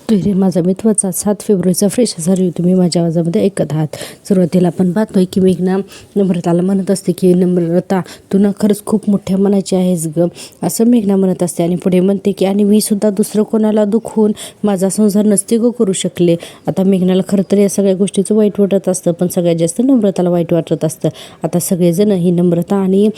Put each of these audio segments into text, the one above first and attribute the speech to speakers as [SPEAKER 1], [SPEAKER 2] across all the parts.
[SPEAKER 1] तुझे माझा मित्वाचा 7 फेब्रुवारीचा फ्रेश असा रिव्ह्यू तुम्ही माझ्या आवाजामध्ये ऐकत आहात. सुरुवातीला आपण पाहतोय की मेघना नम्रताला म्हणत असते की नम्रता तू ना खरंच खूप मोठ्या मनाची आहेस ग, असं मेघना म्हणत असते. आणि पुढे म्हणते की आणि मी सुद्धा दुसरं कोणाला दुखवून माझा संसार नसते ग करू शकले. आता मेघनाला खरं तर या सगळ्या गोष्टीचं वाईट वाटत असतं, पण सगळ्यात जास्त नम्रताला वाईट वाटत असतं. आता सगळेजण ही नम्रता आणि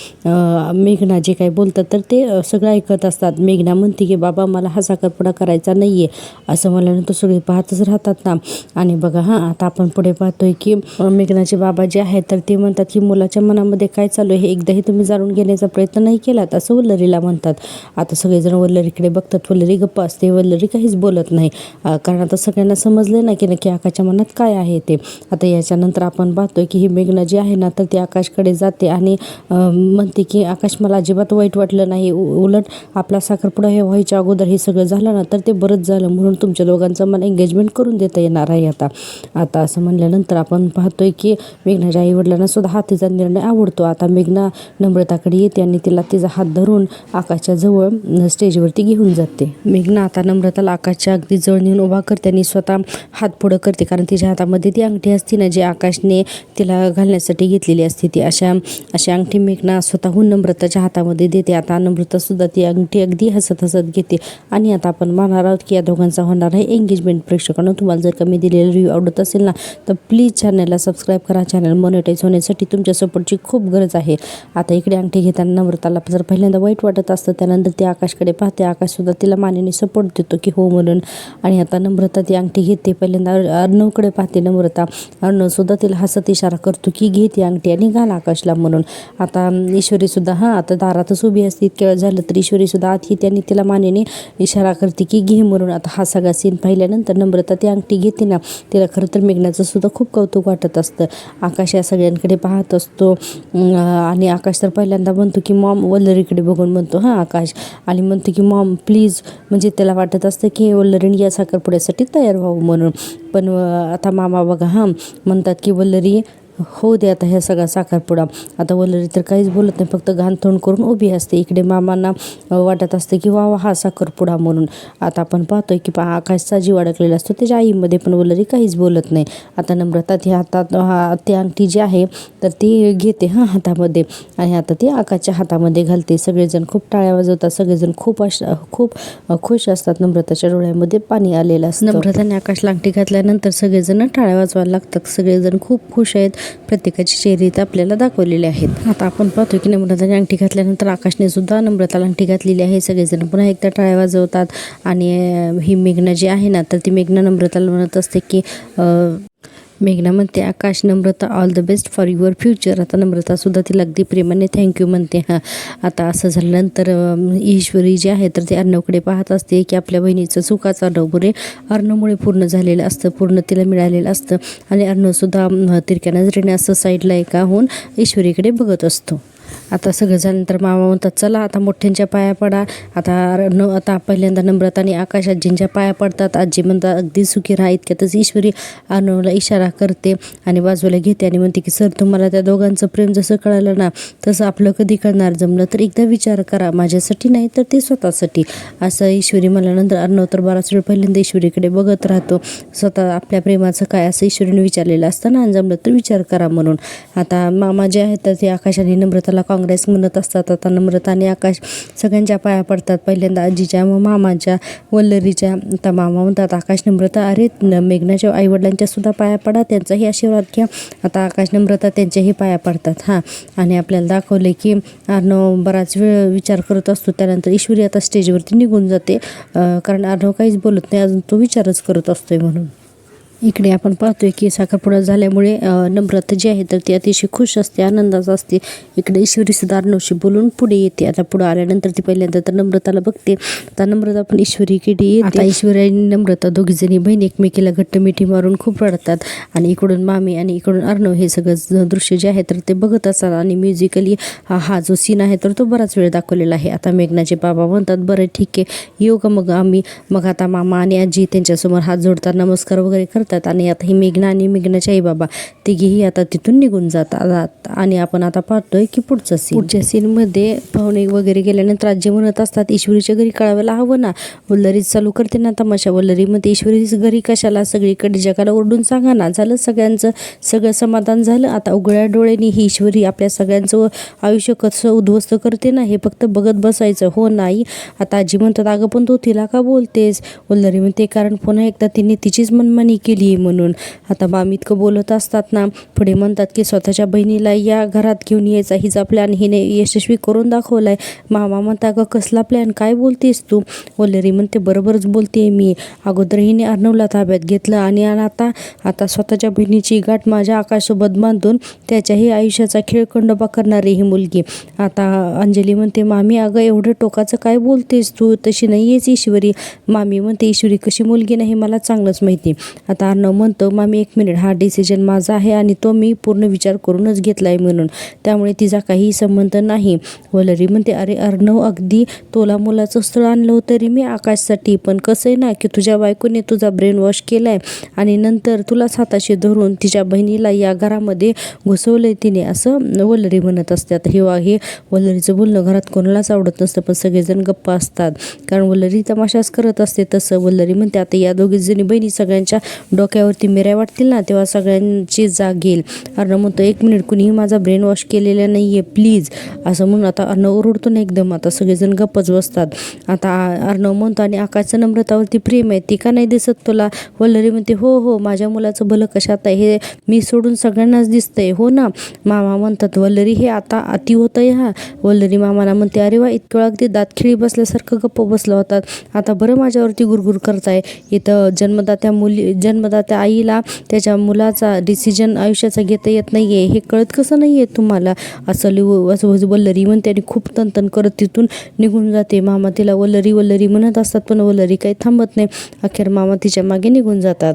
[SPEAKER 1] मेघना जे काही बोलतात तर ते सगळं ऐकत असतात. मेघना म्हणते की बाबा मला हा साखरपुडा करायचा नाही आहे असं म्हणल्यानंतर सगळे पाहतच राहतात ना. आणि बघा आता आपण पुढे पाहतोय की मेघनाचे बाबा जे आहेत तर ते म्हणतात की मुलाच्या मनामध्ये काय चालू आहे हे एकदाही तुम्ही जाणून घेण्याचा प्रयत्न नाही केलात असं वल्लरीला म्हणतात. आता सगळेजण वल्लरीकडे बघतात. वल्लरी गप्प असते, वल्लरी काहीच बोलत नाही, कारण आता सगळ्यांना समजले ना की नक्की आकाशच्या मनात काय आहे ते. आता याच्यानंतर आपण पाहतोय की ही मेघना जी आहे ना तर ती आकाशकडे जाते आणि म्हणते की आकाश मला अजिबात वाईट वाटलं नाही, उलट आपला साखरपुडा हे व्हायच्या अगोदर हे सगळं झालं ना तर ते बरंच झालं, म्हणून तुमच्या दोघांचं मला एंगेजमेंट करून देता येणार आहे. आता असं म्हणल्यानंतर आपण पाहतोय की मेघनाच्या आईवडिलांना सुद्धा हा तिचा निर्णय आवडतो. आता मेघना नम्रताकडे येते आणि तिला तिचा हात धरून आकाशच्या जवळ स्टेजवरती घेऊन जाते. मेघना आता नम्रताला आकाशच्या अगदी जवळ नेऊन उभा करते आणि स्वतः हात पुढं करते, कारण तिच्या हातामध्ये ती अंगठी असते ना जी आकाशने तिला घालण्यासाठी घेतलेली असते ती. अशी अंगठी मेघना स्वतःहून नम्रताच्या हातामध्ये देते. आता नम्रता सुद्धा ती अंगठी अगदी हसत हसत घेते. आणि आता आपण मानणार आहोत की या दोघांचा होणार आहे एंगेजमेंट. प्रेक्षकांना तुम्हाला जर का मी दिलेला रिव्ह्यू आवडत असेल ना तर प्लीज चॅनलला सबस्क्राईब करा. चॅनल मॉनिटाईज होण्यासाठी तुमच्या सपोर्टची खूप गरज आहे. आता इकडे अंगठी घेताना नम्रताला जर पहिल्यांदा वाईट वाटत असतं, त्यानंतर ती आकाशकडे पाहते. आकाशसुद्धा तिला मानेने सपोर्ट देतो की हो म्हणून. आणि आता नम्रता ती अंगठी घेते. पहिल्यांदा अर्णवकडे पाहते नम्रता. अर्णवसुद्धा तिला हसत इशारा करतो की घे ती अंगठी आणि घाल आकाशला म्हणून. आता ईश्वरीसुद्धा आता दारातच उभी असते. इतक्या वेळ झालं तर ईश्वरीसुद्धा आत येते आणि तिला मानेने इशारा करते की घे म्हणून. आता हा सगळा सीन पाहिल्यानंतर नम्रता ती अंगठी घेते ना, तिला खरं तर मेघनाचं सुद्धा खूप कौतुक वाटत असतं. आकाश या सगळ्यांकडे पाहत असतो आणि आकाश तर पहिल्यांदा म्हणतो की मॉम, वल्लरीकडे बघून म्हणतो आकाश, आणि म्हणतो की मॉम प्लीज, म्हणजे त्याला वाटत असतं की वल्लरीने या साखरपुड्यासाठी तयार व्हावं म्हणून. पण आता मामा बघा म्हणतात की वल्लरी हो दे आता ह्या सगळा साखरपुडा. आता वल्लरी तर काहीच बोलत नाही, फक्त घाण तोंड करून उभी असते. इकडे मामांना वाटत असते की वा हा साखरपुडा म्हणून. आता आपण पाहतोय की आकाशचा जीव अडकलेला असतो त्याच्या आईमध्ये, पण वल्लरी काहीच बोलत नाही. आता नम्रता ती हातात ती अंगठी जी आहे तर ती घेते हातामध्ये आणि आता ती आकाशच्या हातामध्ये घालते. सगळेजण खूप टाळ्या वाजवतात, सगळेजण खूप खुश असतात. नम्रताच्या डोळ्यामध्ये पाणी आलेलं असतं. नम्रताने आकाशला अंगठी घातल्यानंतर सगळेजण टाळ्या वाजवायला लागतात. सगळेजण खूप खुश आहेत. प्रत्येकाची चेहरे इथं आपल्याला दाखवलेले आहेत. आता आपण पाहतो की नम्रताने अंगठी घातल्यानंतर आकाशने सुद्धा नम्रताला अंगठी घातलेली आहे. सगळेजण पुन्हा एकदा टाळ्या वाजवतात. आणि ही मेघना जी आहे ना तर ती मेघना नम्रताला म्हणत असते की मेघना म्हणते Akash, Namrata all the best for your future. आता नम्रतासुद्धा तिला अगदी प्रेमाने थँक्यू म्हणते. आता असं झाल्यानंतर ईश्वरी जी आहे तर ती अर्णवकडे पाहत असते की आपल्या बहिणीचं सुखाचं अर्णवमुळे पूर्ण झालेलं असतं, पूर्ण तिला मिळालेलं असतं. आणि अर्णवसुद्धा तिरक्या नजरेने असं साईडला एका होऊन ईश्वरीकडे बघत असतो. आता सगळं झाल्यानंतर मामा म्हणतात चला आता मोठ्यांच्या पाया पडा. आता पहिल्यांदा नम्रता आणि आकाश आजींच्या पाया पडतात. आजी म्हणतात अगदी सुखी राहा. इतक्यातच ईश्वरी अर्णवला इशारा करते आणि बाजूला घेते आणि म्हणते की सर, तुम्हाला त्या दोघांचं प्रेम जसं कळालं ना तसं आपलं कधी कळणार, जमलं तर एकदा विचार करा, माझ्यासाठी नाही तर ते स्वतःसाठी, असं ईश्वरी म्हणल्यानंतर अर्णव तर बराच वेळ पहिल्यांदा ईश्वरीकडे बघत राहतो. स्वतः आपल्या प्रेमाचं काय असं ईश्वरीने विचारलेलं असतं ना, जमलं तर विचार करा म्हणून. आता मामा जे आहेत तर ते आकाश आणि नम्रताला काँग्रेस म्हणत असतात. आता नम्रता आणि आकाश सगळ्यांच्या पाया पडतात, पहिल्यांदा आजीच्या, मग मामाच्या, वल्लरीच्या. आता मामा म्हणतात आकाश, नम्रता अरे मेघनाच्या आईवडिलांच्या सुद्धा पाया पडा, त्यांचाही आशीर्वाद घ्या. आता आकाश नम्रता त्यांच्याही पाया पडतात. आणि आपल्याला दाखवले की अर्णव बराच वेळ विचार करत असतो. त्यानंतर ईश्वरी आता स्टेजवरती निघून जाते, कारण अर्णव काहीच बोलत नाही, अजून तो विचारच करत असतोय म्हणून. इकडे आपण पाहतोय की साखरपुडा झाल्यामुळे नम्रता जी आहे तर ती अतिशय खुश असते, आनंदात असते. इकडे ईश्वरी सुद्धा अर्णवशी बोलून पुढे येते. आता पुढे आल्यानंतर ती पहिल्यांदा तर नम्रताला बघते. आता नम्रता पण ईश्वरीकडे येते. आता ईश्वरी आणि नम्रता दोघीजणी बहीण एकमेकीला घट्ट मिठी मारून खूप रडतात. आणि इकडून मामी आणि इकडून अर्णव हे सगळं दृश्य जे आहे तर ते बघत असतात. आणि म्युझिकली हा जो सीन आहे तर तो बराच वेळ दाखवलेला आहे. आता मेघनाचे बाबा म्हणतात बरं ठीक आहे, येऊ का मग आम्ही. मग आता मामा आणि आजी त्यांच्यासमोर हात जोडतात, नमस्कार वगैरे करतात. येतात आणि आता ही मेघना आणि मेघनाचे आई बाबा तिघेही आता तिथून निघून जातात आणि आपण आता पाहतोय की पुढच्या सीनमध्ये पाहुणे वगैरे गेल्यानंतर आजी म्हणत असतात ईश्वरीच्या घरी कळायला हवं ना. वल्लरी चालू करते ना तमाशा. वल्लरी म्हणते ईश्वरी घरी कशाला, सगळीकडे जगाला ओरडून सांगा ना. झालं सगळ्यांचं सगळं समाधान झालं. आता उघड्या डोळ्यांनी ही ईश्वरी आपल्या सगळ्यांचं आयुष्य कसं उद्ध्वस्त करते ना हे फक्त बघत बसायचं. हो नाही. आता आजी म्हणतात अगं पण तू तिला का बोलतेस. वल्लरी म्हणते कारण पुन्हा एकदा तिने तिचीच मनमानी केली म्हणून. आता मामी इतकं बोलत असतात ना पुढे म्हणतात की स्वतःच्या बहिणीला या घरात घेऊन यायचा हिचा प्लॅन हिने यशस्वी करून दाखवलाय. मामा म्हणता अगं कसला प्लॅन, काय बोलतेस तू. वल्लरी म्हणते बरोबरच बोलते मी. अगोदर हिने अर्णवला ताब्यात घेतलं आणि आता स्वतःच्या बहिणीची गाठ माझ्या आकाशसोबत बांधून त्याच्याही आयुष्याचा खेळखंडोबा करणारी ही मुलगी. आता अंजली म्हणते मामी अगं एवढं टोकाचं काय बोलतेस तू, तशी नाही आहेस ईश्वरी. मामी म्हणते ईश्वरी कशी मुलगी नाही मला चांगलंच माहिती. आता अर्णव म्हणतो मामी 1 मिनिट, हा डिसिजन माझा आहे आणि तो मी पूर्ण विचार करूनच घेतलाय म्हणून, त्यामुळे तिचा काहीही संबंध नाही. वल्लरी म्हणते अरे अर्णव अगदी तोला मुलाचं स्थळ आणलं तरी मी आकाशसाठी, पण कसं आहे ना की तुझ्या बायकोने तुझा ब्रेन वॉश केलाय आणि नंतर तुला हाताशी धरून तिच्या बहिणीला या घरामध्ये घुसवलंय तिने, असं वल्लरी म्हणत असतात. हे वल्लरीचं बोलणं घरात कोणालाच आवडत नसतं पण सगळेजण गप्प असतात कारण वल्लरी तमाशाच करत असते. तसं वल्लरी म्हणते आता या दोघी जणी बहिणी सगळ्यांच्या डोक्यावरती मिऱ्या वाटतील ना तेव्हा सगळ्यांची जाग येईल. अर्णव म्हणतो 1 मिनिट, कुणीही माझा ब्रेन वॉश केलेला नाहीये प्लीज, असं म्हणून आता अर्णव ओरडतो ना एकदम. आता सगळेजण गप्पच बसतात. आता अर्णव म्हणतो आणि आकाशचं नम्रतावरती प्रेम आहे ती का नाही दिसत तुला. वल्लरी म्हणते हो हो माझ्या मुलाचं भलं कशात आहे हे मी सोडून सगळ्यांनाच दिसतंय हो ना. मामा म्हणतात वल्लरी हे आता अति होतंय हा. वल्लरी मामाला म्हणते अरे वा इतकं अगदी दातखिळी बसल्यासारखं गप्प बसलं होतात, आता बरं माझ्यावरती गुरगुर करताय. इथं जन्मदात्या आईला त्याच्या मुलाचा डिसिजन आयुष्याचा घेता येत नाहीये हे कळत कसं नाहीये तुम्हाला, असं वल्लरी म्हणते आणि खूप तनतन करत तिथून निघून जाते. मामा तिला वल्लरी वल्लरी म्हणत असतात पण वल्लरी काही थांबत नाही. अखेर मामा तिच्या मागे निघून जातात.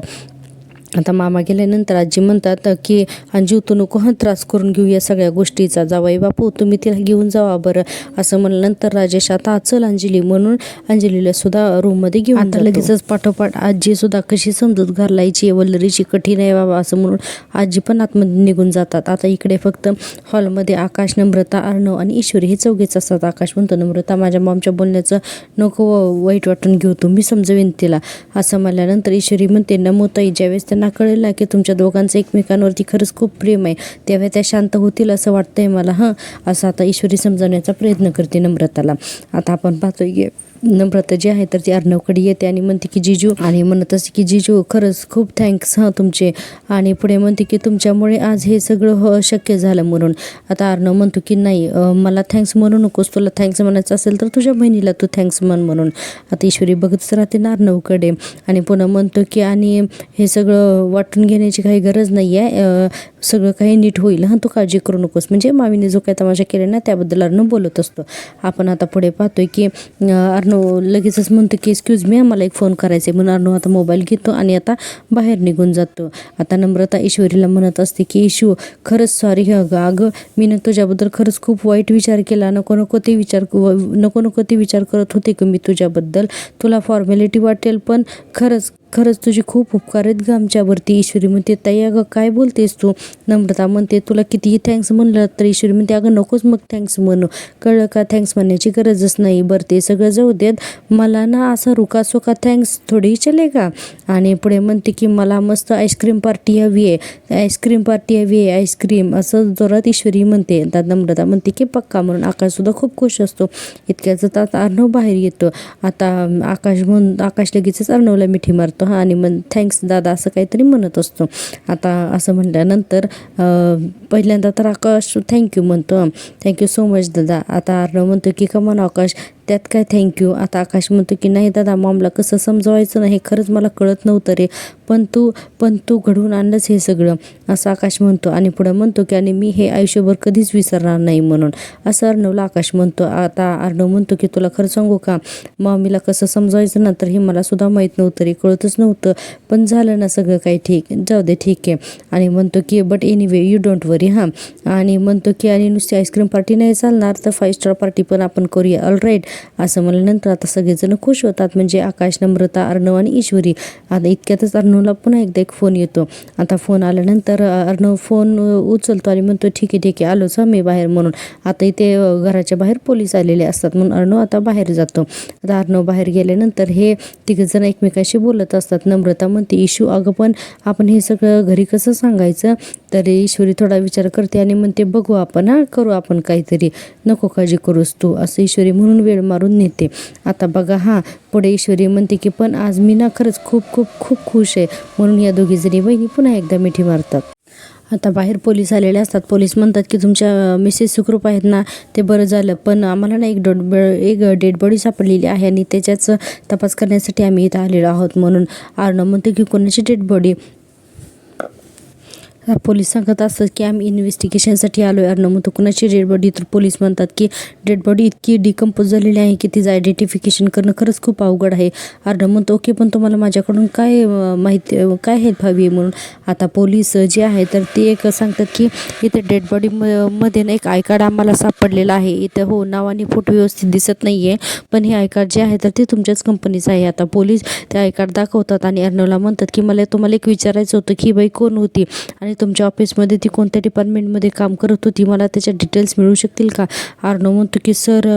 [SPEAKER 1] आता मामा गेल्यानंतर आजी म्हणतात की अंजू तू नको त्रास करून घेऊ या सगळ्या गोष्टीचा, जावई बापू तुम्ही तिला घेऊन जावा बरं, असं म्हणल्यानंतर राजेश आता चल अंजली म्हणून अंजलीला सुद्धा रूममध्ये घेऊन आता लगेचच पाठोपाठ आजी सुद्धा कशी समजूत घालायची वल्लरीची कठीण आहे बाबा असं म्हणून आजी पण आतमध्ये निघून जातात. आता इकडे फक्त हॉलमध्ये आकाश, नम्रता, अर्णव आणि ईश्वरी हे चौघेच असतात. आकाश म्हणतो नम्रता माझ्या मॉमच्या बोलण्याचं नको वाईट वाटून घेऊ तू, मी समजवेन तिला, असं म्हणल्यानंतर ईश्वरी म्हणते नमोताई ज्यावेळेस त्यांना कळेल ना की तुमच्या दोघांचं एकमेकांवरती खरंच खूप प्रेम आहे तेव्हा त्या शांत होतील असं वाटतंय मला असं आता ईश्वरी समजवण्याचा प्रयत्न करते नम्रताला. आता आपण पाहतोय की नम्रता जी आहे तर ती अर्णवकडे येते आणि म्हणते की जिजू, आणि म्हणत असते की जिजू खरंच खूप थँक्स तुमचे, आणि पुढे म्हणते की तुमच्यामुळे आज हे सगळं शक्य झालं म्हणून. आता अर्णव म्हणतो की नाही मला थँक्स म्हणू नकोस, तुला थँक्स म्हणायचं असेल तर तुझ्या बहिणीला तू थँक्स म्हण म्हणून. आता ईश्वरी बघतच राहते ना अर्णवकडे आणि पुन्हा म्हणतो की आणि हे सगळं वाटून घेण्याची काही गरज नाही आहे, सगळं काही नीट होईल तू काळजी करू नकोस. म्हणजे मामीने जो काही तमाशा केला ना त्याबद्दल अर्णव बोलत असतो. आपण आता पुढे पाहतोय की अर्णव लगेचच म्हणतो की एक्सक्यूज मी मला एक फोन करायचा आहे म्हणून अर्णव आता मोबाईल घेतो आणि आता बाहेर निघून जातो. आता नम्रता ईश्वरीला म्हणत असते की ईशू खरंच सॉरी अगं मी ना तुझ्याबद्दल खरंच खूप वाईट विचार केला, नको नको ते विचार करत होते की मी तुझ्याबद्दल, तुला फॉर्मॅलिटी वाटेल पण खरंच तुझी खूप उपकार आहेत ग आमच्यावरती. ईश्वरी म्हणते ताई अगं काय बोलतेस तू. नम्रता म्हणते तुला कितीही थँक्स म्हणलं तर ईश्वरी म्हणते अगं नकोच मग थँक्स म्हणू, कळलं का, थँक्स म्हणण्याची गरजच नाही. बरं ते सगळं जाऊ देत, मला ना असं रुका सुका थँक्स थोडी चलेगा. आणि पुढे म्हणते की मला मस्त आईस्क्रीम पार्टी हवी आहे आईस्क्रीम असं जोरात ईश्वरी म्हणते. तर नम्रता म्हणते की पक्का म्हणून आकाशसुद्धा खूप खुश असतो. इतक्याच आता अर्णव बाहेर येतो. आता आकाश लगेचच अर्णवला मिठी मारतो आणि मग थँक्स दादा असं काहीतरी म्हणत असतो. आता असं म्हटल्यानंतर पहिल्यांदा तर आकाश थँक्यू म्हणतो, थँक्यू सो मच दादा. आता अर्णव म्हणतो की कमान आकाश त्यात काय थँक्यू. आता आकाश म्हणतो की नाही दादा मॉमला कसं समजवायचं नाही खरंच मला कळत नव्हतं रे, पण तू घडवून आणलंच हे सगळं, असं आकाश म्हणतो. आणि पुढं म्हणतो की आणि मी हे आयुष्यभर कधीच विसरणार नाही म्हणून, असं अर्णवला आकाश म्हणतो. आता अर्णव म्हणतो की तुला खरं सांगू का मम्मीला कसं समजवायचं ना तर हे मला सुद्धा माहीत नव्हतं रे, कळतच नव्हतं, पण झालं ना सगळं काही ठीक, जाऊ दे ठीक आहे. आणि म्हणतो की बट एनिवे यू डोंट वरी आणि म्हणतो की आणि नुसती आईस्क्रीम पार्टी नाही चालणार तर 5 स्टार पार्टी पण आपण करूया ऑलराईट. असं म्हणल्यानंतर आता सगळेजण खुश होतात, म्हणजे आकाश, नम्रता, अर्णव आणि ईश्वरी. आता इतक्यातच अर्णवला पुन्हा एकदा एक फोन येतो. आता फोन आल्यानंतर अर्णव फोन उचलतो आणि म्हणतो ठीक आहे आलोच मी बाहेर म्हणून. आता इथे घराच्या बाहेर पोलीस आलेले असतात म्हणून अर्णव आता बाहेर जातो. आता अर्णव बाहेर गेल्यानंतर हे तिघेजण एकमेकाशी बोलत असतात. नम्रता म्हणते इशू अगं पण आपण हे सगळं घरी कसं सांगायचं. तर ईश्वरी थोडा विचार करते आणि म्हणते बघू आपण, करू आपण काहीतरी, नको काळजी करूस तू, असं ईश्वरी म्हणून वेळ मारून नेते. आता बघा पुढे ईश्वरी म्हणते की पण आज मी ना खरंच खूप खूप खूप खुश आहे म्हणून या दोघीजणी बहिणी पुन्हा एकदा मिठी मारतात. आता बाहेर पोलीस आलेले असतात. पोलीस म्हणतात की तुमच्या मिसेस सुखरूप आहेत ना, ते बरं झालं, पण आम्हाला ना एक डेड बॉडी सापडलेली आहे आणि त्याच्याच तपास करण्यासाठी आम्ही इथं आलेलो आहोत म्हणून. अर्णव म्हणते की कोणाची डेड बॉडी. पोलीस सांगत असतात की आम्ही इन्व्हेस्टिगेशनसाठी आलो आहे. अर्णव म्हणतो कुणाची डेड बॉडी. तर पोलीस म्हणतात की डेड बॉडी इतकी डिकम्पोज झालेली आहे की तिचं आयडेंटिफिकेशन करणं खरंच खूप अवघड आहे. अर्णव म्हणतो ओके, पण तुम्हाला माझ्याकडून काय माहिती, काय हेल्प हवी आहे म्हणून. आता पोलीस जे आहे तर ते एक सांगतात की इथे डेड बॉडी मध्ये ना एक आय कार्ड आम्हाला सापडलेलं आहे इथं. हो, नाव आणि फोटो व्यवस्थित दिसत नाही आहे, पण हे आय कार्ड जे आहे तर ते तुमच्याच कंपनीचं आहे. आता पोलीस ते आय कार्ड दाखवतात आणि अर्णवला म्हणतात की मला तुम्हाला एक विचारायचं होतं की बाई कोण होती आणि तुमच्या ऑफिसमध्ये ती कोणत्या डिपार्टमेंटमध्ये काम करत होती, मला त्याच्या डिटेल्स मिळू शकतील का. अर्णव म्हणतो की सर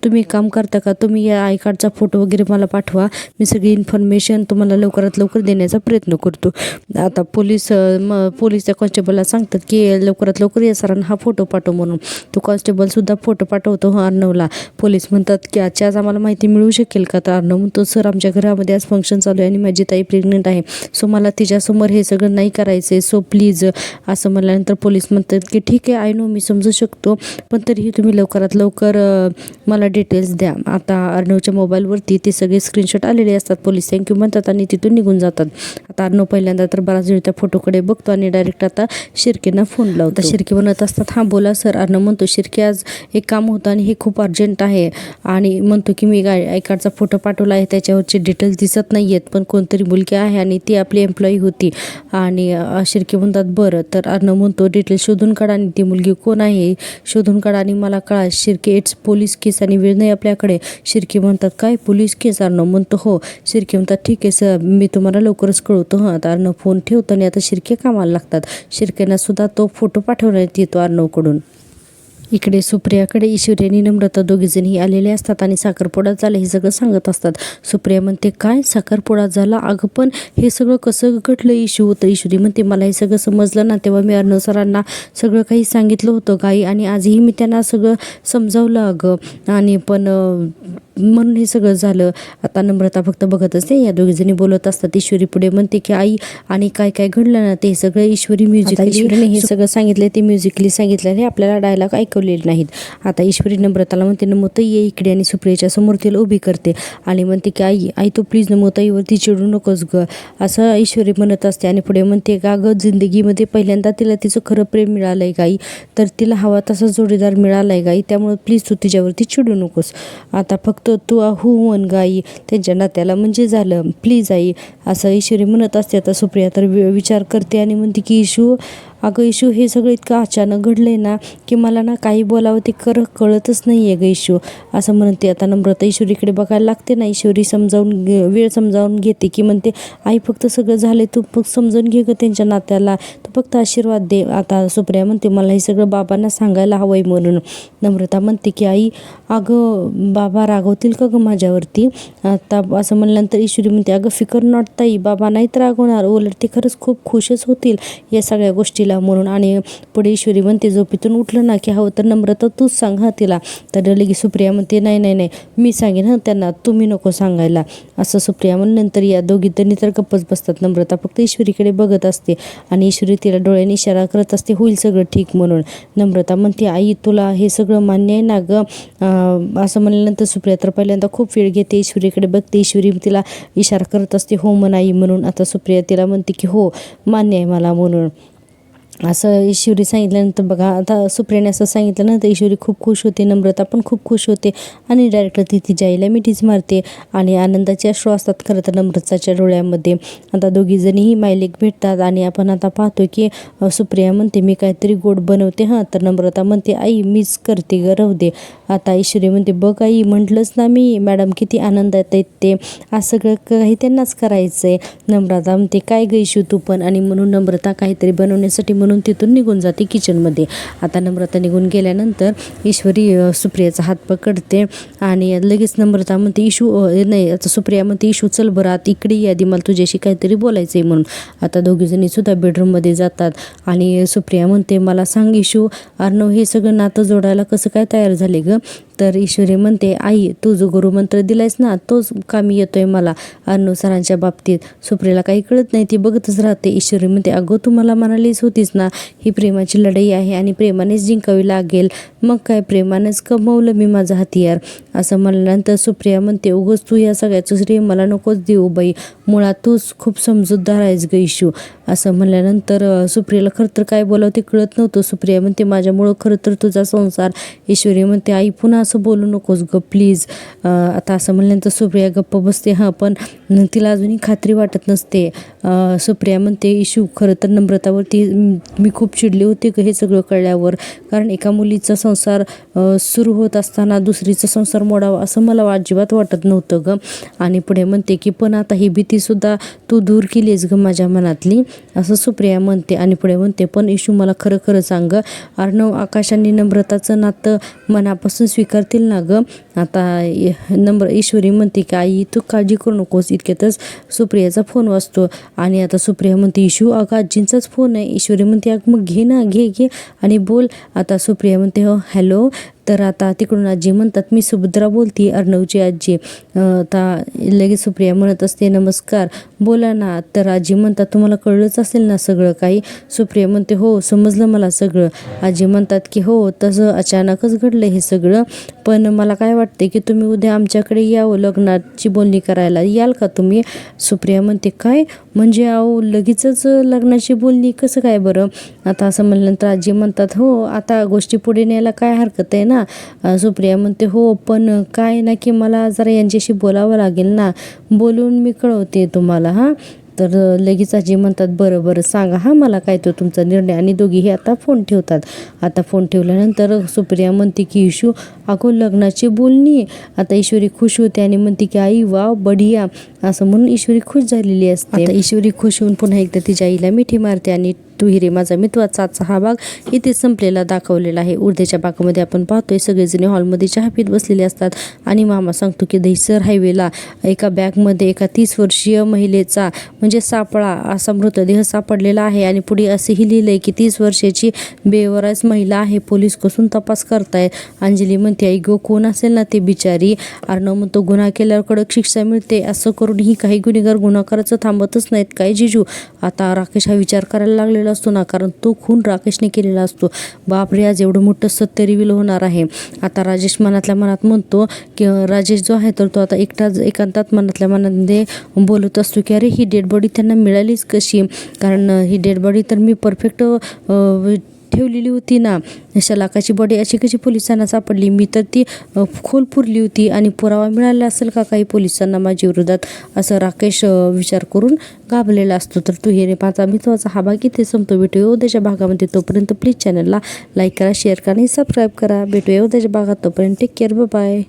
[SPEAKER 1] तुम्ही काम करता का, तुम्ही या आय कार्डचा फोटो वगैरे मला पाठवा, मी सगळी इन्फॉर्मेशन तुम्हाला लवकरात लवकर देण्याचा प्रयत्न करतो. आता पोलीस त्या कॉन्स्टेबलला सांगतात की लवकरात लवकर या सरांना हा फोटो पाठव म्हणून. तो कॉन्स्टेबलसुद्धा फोटो पाठवतो अर्णवला. पोलीस म्हणतात की आजच्या आज आम्हाला माहिती मिळू शकेल का. तर अर्णव म्हणतो सर आमच्या घरामध्ये आज फंक्शन चालू आहे आणि माझी ताई प्रेग्नंट आहे, सो मला तिच्यासमोर हे सगळं नाही करायचं आहे, सो प्लीज असं म्हणल्यानंतर पोलीस म्हणतात की ठीक आहे, आय नो, मी समजू शकतो, पण तरीही तुम्ही लवकरात लवकर मला डिटेल्स द्या. आता अर्णवच्या मोबाईलवरती ते सगळे स्क्रीनशॉट आलेले असतात. पोलीस थँक्यू म्हणतात आणि तिथून निघून जातात. आता अर्णव पहिल्यांदा तर बराच वेळ त्या फोटोकडे बघतो आणि डायरेक्ट आता शिर्केंना फोन लावतो. शिर्के म्हणत असतात हां बोला सर. अर्णव म्हणतो शिर्के आज एक काम होतं आणि हे खूप अर्जंट आहे, आणि म्हणतो की मी आय कार्डचा फोटो पाठवला आहे, त्याच्यावरचे डिटेल्स दिसत नाही आहेत, पण कोणतरी मुलगी आहे आणि ती आपली एम्प्लॉई होती. आणि शिर्के म्हणतात बरं. तर अर्णव म्हणतो डिटेल्स शोधून काढा आणि ती मुलगी कोण आहे शोधून काढा आणि मला कळा. शिर्के इट्स पोलीस केस आणि वेळ नाही आपल्याकडे. शिर्के म्हणतात काय पोलीस केस. अर्णव म्हणतो हो. शिर्के म्हणतात ठीक आहे सर, मी तुम्हाला लवकरच कळवतो. आता अर्णव फोन ठेवतो आणि आता शिर्के कामाला लागतात. शिर्केंना सुद्धा तो फोटो पाठवण्यात येतो अर्णवकडून. इकडे सुप्रियाकडे ईश्वरी आणि नम्रता दोघीजणी आलेले असतात आणि साखरपुडा झाला हे सगळं सांगत असतात. सुप्रिया म्हणते काय साखरपुडा झाला, अगं पण हे सगळं कसं घडलं इशू. तर ईश्वरी म्हणते मला हे सगळं समजलं ना तेव्हा मी अर्णव सरांना सगळं काही सांगितलं होतं गाई, आणि आजही मी त्यांना सगळं समजावलं अगं, आणि पण म्हणून हे सगळं झालं. आता नम्रता फक्त बघत असते, या दोघीजणी बोलत असतात. ईश्वरी पुढे म्हणते की आई आणि काय काय घडलं ना ते सगळं ईश्वरी ईश्वरीने हे सगळं सांगितलं, ते म्युझिकली सांगितलं, हे आपल्याला डायलॉग ऐकवलेले नाहीत. आता ईश्वरी नम्रताला म्हणते नमोताई ये इकडे, आणि सुप्रियाच्या समोर तिला उभी करते आणि म्हणते की आई तू प्लीज नमोताईवरती चिडू नकोस ग, असं ईश्वरी म्हणत असते. आणि पुढे म्हणते का ग जिंदगीमध्ये पहिल्यांदा तिला तिचं खरं प्रेम मिळालंय गाई, तर तिला हवा तसा जोडीदार मिळालाय गाई, त्यामुळे प्लीज तू तिच्यावरती चिडू नकोस. आता फक्त तू हो म्हण गाई त्यांच्या नात्याला, म्हणजे झालं, प्लीज आई, असं ईश्वरी म्हणत असते. आता सुप्रिया तर विचार करते आणि म्हणते की अगं इशू हे सगळं इतकं अचानक घडलंय ना की मला ना काही बोलावं ते कळतच नाही आहे ग इशू, असं म्हणते. आता नम्रता ईश्वरीकडे बघायला लागते ना. ईश्वरी वेळ समजावून घेते की म्हणते आई फक्त सगळं झालंय, तू फक्त समजून घे ग त्यांच्या नात्याला, तू फक्त आशीर्वाद दे. आता सुप्रिया म्हणते मला हे सगळं बाबांना सांगायला हवंय म्हणून. नम्रता म्हणते की आई अगं बाबा रागवतील का ग माझ्यावरती. आता असं म्हणल्यानंतर ईश्वरी म्हणते अगं फिकर नॉट ताई, बाबा नाहीत रागवणार, उलट ते खरंच खूप खुशच होतील या सगळ्या गोष्टी म्हणून. आणि पुढे ईश्वरी म्हणते झोपेतून उठलं ना की हवं तर नम्रता तूच सांग तिला. तर लगे सुप्रिया म्हणते नाही मी सांगेन त्यांना, तुम्ही नको सांगायला, असं सुप्रिया नंतर या दोघी जणी तर गप्पच बसतात. नम्रता फक्त ईश्वरीकडे बघत असते आणि ईश्वरी तिला डोळ्याने इशारा करत असते होईल सगळं ठीक म्हणून. नम्रता म्हणते आई तुला हे सगळं मान्य आहे ना ग, असं म्हणल्यानंतर सुप्रिया तर पहिल्यांदा खूप वेळ घेते, ईश्वरीकडे बघते. ईश्वरी तिला इशारा करत असते हो म्हण आई म्हणून. आता सुप्रिया तिला म्हणते की हो मान्य आहे मला म्हणून. असं ईश्वरी सांगितल्यानंतर बघा, आता सुप्रियाने असं सांगितल्यानंतर ईश्वरी खूप खुश होते, नम्रता पण खूप खुश होते आणि डायरेक्ट ती तिच्या आईला मिठीच मारते आणि आनंदाचे अश्रू असतात खरं तर नम्रताच्या डोळ्यामध्ये. आता दोघीजणीही मायलेक भेटतात आणि आपण आता पाहतो की सुप्रिया म्हणते मी काहीतरी गोड बनवते हां, तर नम्रता म्हणते आई मीच करते ग, राहू दे. आता ईश्वरी म्हणते बघ आई म्हटलंच ना मी, मॅडम किती आनंदात आहेत ते, आज सगळं काही त्यांनाच करायचं आहे. नम्रता म्हणते काय ग इशू तू पण, आणि म्हणून नम्रता काहीतरी बनवण्यासाठी म्हणून तिथून निघून जाते किचनमध्ये. आता नम्रता निघून गेल्यानंतर ईश्वरी सुप्रियाचा हात पकडते आणि लगेच नम्रता म्हणते नाही आता सुप्रिया म्हणते इशू चल बरं आत इकडे ये आधी, मला तुझ्याशी काहीतरी बोलायचं आहे म्हणून. आता दोघीजणी सुद्धा बेडरूममध्ये जातात आणि सुप्रिया म्हणते मला सांग इशू, अर्णव हे सगळं नातं जोडायला कसं काय तयार झाले ग. तर ईश्वरी म्हणते आई तू जो गुरुमंत्र दिलायस ना तोच कामी येतोय मला अर्णव सरांच्या बाबतीत. सुप्रियाला काही कळत नाही, ती बघतच राहते. ईश्वरी म्हणते अगं तू मला म्हणालीच होतीस ना ही प्रेमाची लढाई आहे आणि प्रेमानेच जिंकावी लागेल, मग काय प्रेमानेच कमवलं मी माझं हतियार. असं म्हणल्यानंतर सुप्रिया म्हणते उगच तू या सगळ्याचं श्रेय मला नकोच देऊ बाई, मुळात तूच खूप समजूतदार आहेस ग इशू. असं म्हणल्यानंतर सुप्रियाला खरं तर काय बोलावं ते कळत नव्हतं. सुप्रिया म्हणते माझ्यामुळं खरं तर तुझा संसार. ईश्वरी म्हणते आई पुन्हा असं बोलू नकोस ग प्लीज. आता असं म्हणल्यानंतर सुप्रिया गप्प बसते हां, पण तिला अजूनही खात्री वाटत नसते. सुप्रिया म्हणते इशू खरं तर नम्रतावरती मी खूप चिडले होते ग हे सगळं कळल्यावर, कारण एका मुलीचा संसार सुरू होत असताना दुसरीचा संसार मोडावा असं मला अजिबात वाटत नव्हतं ग. आणि पुढे म्हणते की पण आता ही भीतीसुद्धा तू दूर केलीस ग माझ्या मनातली, असं सुप्रिया म्हणते. आणि पुढे म्हणते पण इशू मला खरं खरं सांग अर्णव आकाश आणि नम्रताचं नातं मनापासून स्वीकारतील ना ग. आता ईश्वरी म्हणते की आई तू काळजी करू नकोस. इतक्यातच सुप्रियाचा फोन वाजतो आणि आता सुप्रिया म्हणते इशू अगं आजींचाच फोन आहे. ईश्वरी म्हणते अगं मग घे ना, घे आणि बोल. आता सुप्रिया म्हणते हो हॅलो. तर आता तिकडून आजी म्हणतात मी सुभद्रा बोलती, अर्णवची आजी. आता लगेच सुप्रिया म्हणत असते नमस्कार बोला ना. तर आजी म्हणतात तुम्हाला कळलंच असेल ना सगळं काही. सुप्रिया म्हणते हो समजलं मला सगळं. आजी म्हणतात की हो तसं अचानकच घडलं हे सगळं, पण मला काय वाटते की तुम्ही उद्या आमच्याकडे यावं, लग्नाची बोलणी करायला याल का तुम्ही. सुप्रिया म्हणते काय म्हणजे अहो लगेचच लग्नाची बोलणी कसं काय बरं. आता असं म्हणल्यानंतर आजी म्हणतात हो आता गोष्टी पुढे न्यायला काय हरकत आहे ना. सुप्रिया म्हणते हो पण काय ना की मला जरा यांच्याशी बोलावं लागेल ना, बोलून मी कळवते तुम्हाला हां. तर लगेच आजी म्हणतात बरं बरं सांगा हां मला काय तो तुमचा निर्णय. आणि दोघीही आता फोन ठेवतात. आता फोन ठेवल्यानंतर सुप्रिया म्हणते की इशू अगो लग्नाची बोलणी. आता ईश्वरी खुश होते आणि म्हणते की आई वाव बढिया, असं म्हणून ईश्वरी खुश झालेली असते. आता ईश्वरी खुश होऊन पुन्हा एकदा तिच्या आईला मिठी मारते आणि तू हिरे माझा मित्वाचा आजचा हा भाग इथे संपलेला दाखवलेला आहे. उर्ध्याच्या भागामध्ये आपण पाहतोय सगळेजण हॉलमध्ये चहा पीत बसलेले असतात आणि मामा सांगतो की दहिसर हायवेला एका बॅगमध्ये एका 30 वर्षीय महिलेचा म्हणजे सापळा असा मृतदेह सापडलेला आहे आणि पुढे असेही लिहिलंय की 30 वर्षाची बेवरास महिला आहे, पोलीस कसून तपास करताय. अंजली म्हणते आई गो कोण असेल ना ते बिचारी. अर्णव म्हणतो गुन्हा केल्यावर कडक शिक्षा मिळते, असं करूनही काही गुन्हेगार गुन्हा करायचं थांबतच नाहीत काय जिजू. आता राकेश हा विचार करायला लागलेला असतो ना, कारण तो खून राकेशने केलेला असतो. बापरे आज एवढं मोठं सत्य रिव्हील होणार आहे. आता राजेश मनातल्या मनात म्हणतो की राजेश जो आहे तर तो आता एकटाच एकांतात मनातल्या मनामध्ये बोलत असतो की अरे ही डेड बॉडी त्यांना मिळालीच कशी, कारण ही डेड बॉडी तर मी परफेक्ट ठेवलेली होती ना, शलाकाची बॉडी अशी कशी पोलिसांना सापडली, मी तर ती खोल पुरली होती आणि पुरावा मिळाला असेल का काही पोलिसांना माझ्या विरोधात, असं राकेश विचार करून घाबरलेला असतो. तर तू हे माझा मित्वाचा हा भाग इथे संपतो. भेटूया उद्याच्या भागामध्ये, तोपर्यंत प्लीज चॅनलला लाईक करा, शेअर करा आणि सबस्क्राईब करा. भेटूया उद्याच्या भागात, तोपर्यंत टेक केअर, बाय.